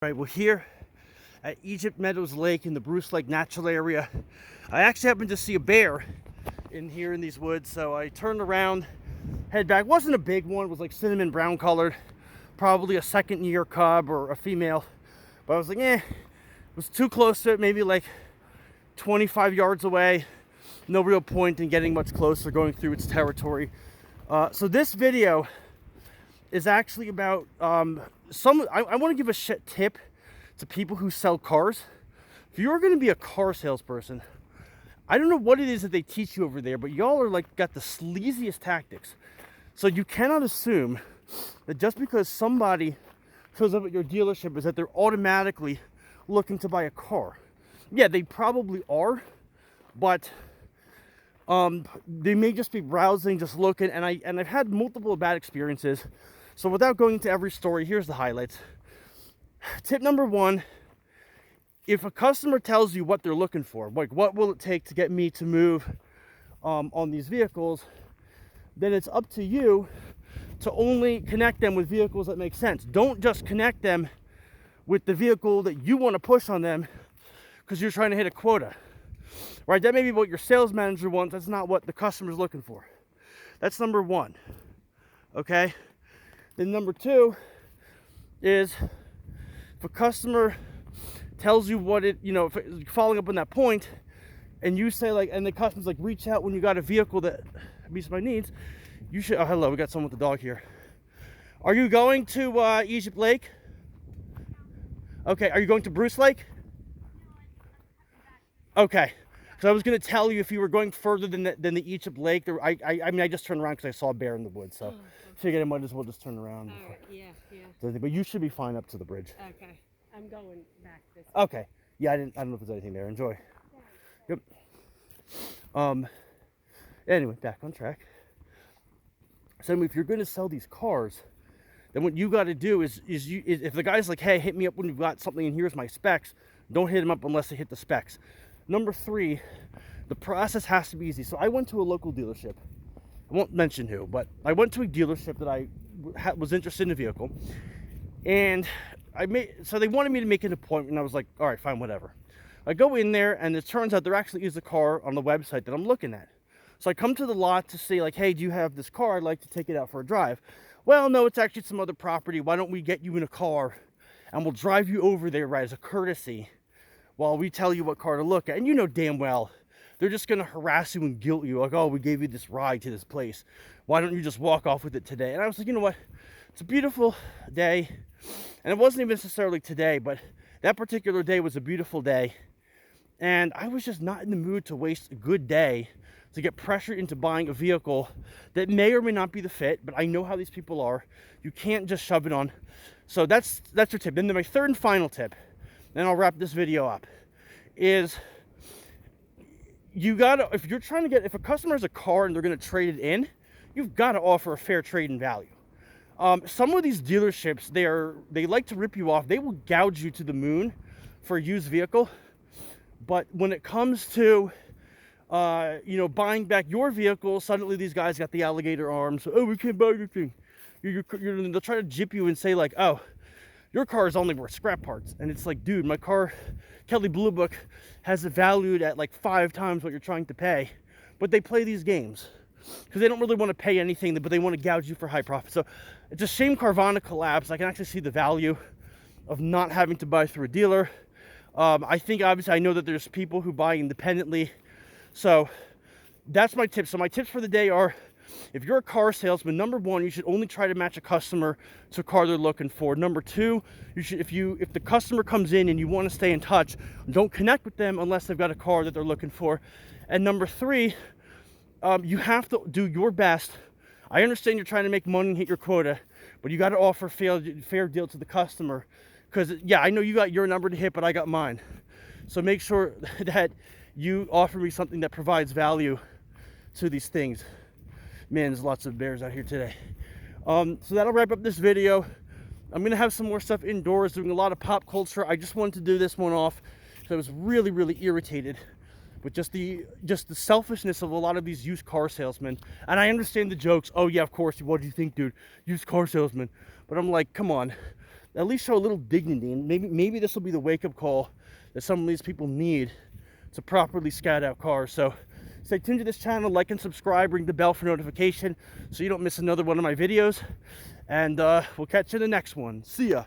Right, well here at Egypt Meadows Lake in the Bruce Lake Natural Area, I actually happened to see a bear in here in these woods, so I turned around, head back. It wasn't a big one, it was like cinnamon brown colored, probably a second year cub or a female, but I was like, it was too close to it, maybe like 25 yards away. No real point in getting much closer, going through its territory. So this video is actually about I want to give a tip to people who sell cars. If you're going to be a car salesperson, I don't know what it is that they teach you over there, but y'all are like got the sleaziest tactics. So you cannot assume that just because somebody shows up at your dealership is that they're automatically looking to buy a car. Yeah, they probably are, but they may just be browsing, just looking, and I've had multiple bad experiences. So without going into every story, here's the highlights. Tip number one, if a customer tells you what they're looking for, like what will it take to get me to move on these vehicles, then it's up to you to only connect them with vehicles that make sense. Don't just connect them with the vehicle that you want to push on them because you're trying to hit a quota, right? That may be what your sales manager wants. That's not what the customer's looking for. That's number one, okay? Then number two is if a customer tells you what it, following up on that point, and you say like, and the customer's like, reach out when you got a vehicle that meets my needs, you should, oh, hello, we got someone with the dog here. Are you going to Egypt Lake? Okay, are you going to Bruce Lake? Okay, because I was going to tell you if you were going further than the Egypt Lake. I mean, I just turned around because I saw a bear in the woods, so figured I might as well just turn around. Yeah. But you should be fine up to the bridge. Okay, I'm going back this way. Okay, yeah, I don't know if there's anything there. Enjoy. Yep. Anyway, back on track. So if you're going to sell these cars, then what you got to do is if the guy's like, hey, hit me up when you've got something and here's my specs, don't hit him up unless they hit the specs. Number three, the process has to be easy. So I went to a local dealership. I won't mention who, but I went to a dealership that I was interested in a vehicle, and so they wanted me to make an appointment, and I was like, all right, fine, whatever. I go in there, and it turns out there actually is a car on the website that I'm looking at. So I come to the lot to say like, hey, do you have this car? I'd like to take it out for a drive. Well, no, it's actually some other property. Why don't we get you in a car, and we'll drive you over there, right, as a courtesy, while we tell you what car to look at. And you know damn well they're just going to harass you and guilt you, like, oh, we gave you this ride to this place, why don't you just walk off with it today? And I was like, you know what, it's a beautiful day, and it wasn't even necessarily today, but that particular day was a beautiful day, and I was just not in the mood to waste a good day to get pressured into buying a vehicle that may or may not be the fit, but I know how these people are. You can't just shove it on. So that's your tip. Then my third and final tip, then I'll wrap this video up, is you gotta, if a customer has a car and they're gonna trade it in, you've got to offer a fair trade in value. Some of these dealerships, they like to rip you off. They will gouge you to the moon for a used vehicle, but when it comes to buying back your vehicle, suddenly these guys got the alligator arms. Oh, we can't buy your thing. They'll try to jip you and say like, oh, your car is only worth scrap parts. And it's like, dude, my car, Kelly Blue Book, has it valued at like 5 times what you're trying to pay. But they play these games because they don't really want to pay anything, but they want to gouge you for high profit. So it's a shame Carvana collapsed. I can actually see the value of not having to buy through a dealer. I think, obviously, I know that there's people who buy independently. So that's my tips. So my tips for the day are, if you're a car salesman, number one, you should only try to match a customer to a car they're looking for. Number two, you should, if the customer comes in and you want to stay in touch, don't connect with them unless they've got a car that they're looking for. And number three, you have to do your best. I understand you're trying to make money and hit your quota, but you got to offer a fair deal to the customer. Because, yeah, I know you got your number to hit, but I got mine. So make sure that you offer me something that provides value to these things. Man, there's lots of bears out here today. So that'll wrap up this video. I'm gonna have some more stuff indoors, doing a lot of pop culture. I just wanted to do this one off because I was really, really irritated with just the selfishness of a lot of these used car salesmen. And I understand the jokes. Oh yeah, of course. What do you think, dude? Used car salesman. But I'm like, come on. at least show a little dignity, and maybe this will be the wake-up call that some of these people need to properly scout out cars. So stay tuned to this channel, like and subscribe, ring the bell for notification so you don't miss another one of my videos, and we'll catch you in the next one. See ya.